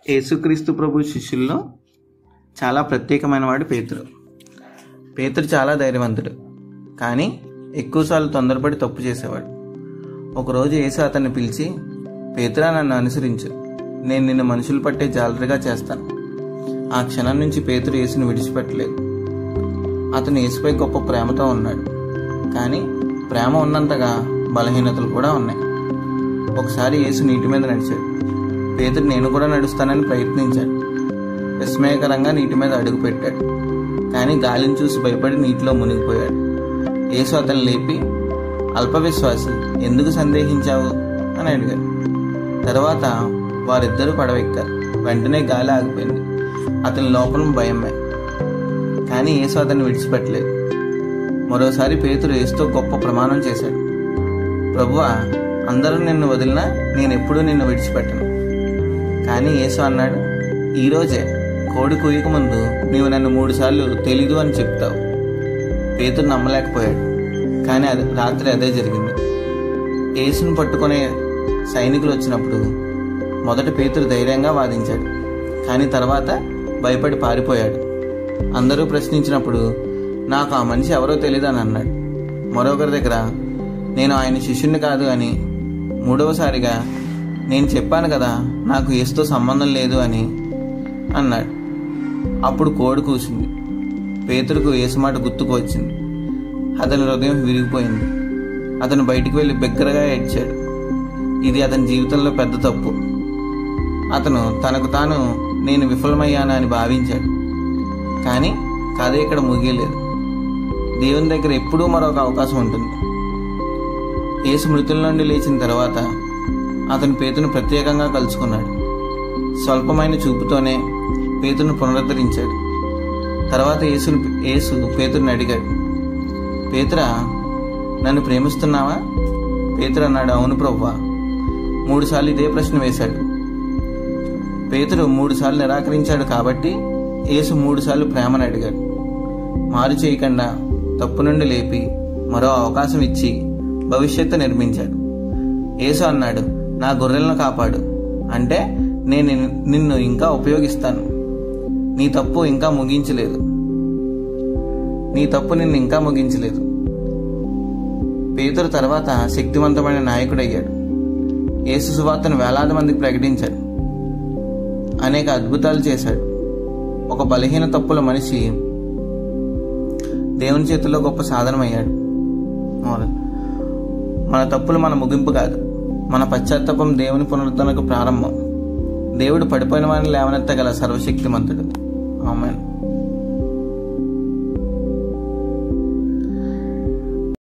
యేసుక్రీస్తు ప్రభు శిష్యుల్లో చాలా ప్రత్యేకమైన వాడు పేతురు. పేతురు చాలా ధైర్యవంతుడు, కానీ ఎక్కువసార్లు తొందరపడి తప్పు చేసేవాడు. ఒకరోజు యేసు అతన్ని పిలిచి, పేతురా, నన్ను అనుసరించు, నేను నిన్ను మనుషులు పట్టే జాలరిగా చేస్తాను. ఆ క్షణం నుంచి పేతురు యేసుని విడిచిపెట్టలేదు. అతను యేసుపై గొప్ప ప్రేమతో ఉన్నాడు, కానీ ప్రేమ ఉన్నంతగా బలహీనతలు కూడా ఉన్నాయి. ఒకసారి యేసు నీటి మీద నడిచాడు. పేతురు నేను కూడా నడుస్తానని ప్రయత్నించాడు. విస్మయకరంగా నీటి మీద అడుగు పెట్టాడు, కానీ గాలిని చూసి భయపడి నీటిలో మునిగిపోయాడు. యేసు అతన్ని లేపి, అల్పవిశ్వాసి, ఎందుకు సందేహించావు అని అడిగాడు. తర్వాత వారిద్దరూ పడవెక్కారు. వెంటనే గాలి ఆగిపోయింది. అతని లోపల భయమే, కానీ యేసు అతన్ని విడిచిపెట్టలేదు. మరోసారి పేతురు యేసుతో గొప్ప ప్రమాణం చేశాడు. ప్రభువా, అందరూ నిన్ను వదిలినా నేనెప్పుడూ నిన్ను విడిచిపెట్టను. కానీ యేసు అన్నాడు, ఈరోజే కోడి కూయక ముందు నీవు నన్ను 3 సార్లు తెలీదు అని చెప్తావు. పేతురు నమ్మలేకపోయాడు, కానీ రాత్రి అదే జరిగింది. యేసును పట్టుకునే సైనికులు వచ్చినప్పుడు మొదట పేతురు ధైర్యంగా వాదించాడు, కానీ తర్వాత భయపడి పారిపోయాడు. అందరూ ప్రశ్నించినప్పుడు నాకు ఆ మనిషి ఎవరో తెలియదని అన్నాడు. మరొకరి దగ్గర నేను ఆయన శిష్యుణ్ణి కాదు అని, మూడవసారిగా నేను చెప్పాను కదా నాకు యేసుతో సంబంధం లేదు అని అన్నాడు. అప్పుడు కోడి కూసింది. పేతురుకు యేసు మాట గుర్తుకు వచ్చింది. అతని హృదయం విరిగిపోయింది. అతను బయటికి వెళ్ళి బిగ్గరగా ఏడ్చాడు. ఇది అతని జీవితంలో పెద్ద తప్పు. అతను తనకు తాను నేను విఫలమయ్యాను అని భావించాడు. కానీ కథ ఇక్కడ ముగియలేదు. దేవుని దగ్గర ఎప్పుడూ మరొక అవకాశం ఉంటుంది. యేసు మృతుల నుండి లేచిన తర్వాత అతను పేతురును ప్రత్యేకంగా కలుసుకున్నాడు. స్వల్పమైన చూపుతోనే పేతురును పునరుద్ధరించాడు. తర్వాత యేసు పేతురుని అడిగాడు, పేతురా, నన్ను ప్రేమిస్తున్నావా? పేతురు అన్నాడు, అవును ప్రభువా. 3 సార్లు ఇదే ప్రశ్న వేశాడు. పేతురు 3 సార్లు నిరాకరించాడు కాబట్టి యేసు 3 సార్లు ప్రేమను అడిగాడు. మారు చేయకుండా తప్పు నుండి లేపి మరో అవకాశం ఇచ్చి భవిష్యత్తు నిర్మించాడు. యేసు అన్నాడు, నా గొర్రెలను కాపాడు, అంటే నేను నిన్ను ఇంకా ఉపయోగిస్తాను. నీ తప్పు నిన్ను ఇంకా ముగించలేదు. పేతురు తర్వాత శక్తివంతమైన నాయకుడయ్యాడు. యేసు సువార్తను వేలాది మందికి ప్రకటించాడు. అనేక అద్భుతాలు చేశాడు. ఒక బలహీన తప్పుల మనిషి దేవుని చేతుల్లో గొప్ప సాధనమయ్యాడు. మన తప్పులు మన ముగింపు కాదు, మన పశ్చాత్తాపం దేవుని పునరుద్ధరణకు ప్రారంభం. దేవుడు పడిపోయిన వారిని లేవనెత్తగల సర్వశక్తిమంతుడు. ఆమేన్.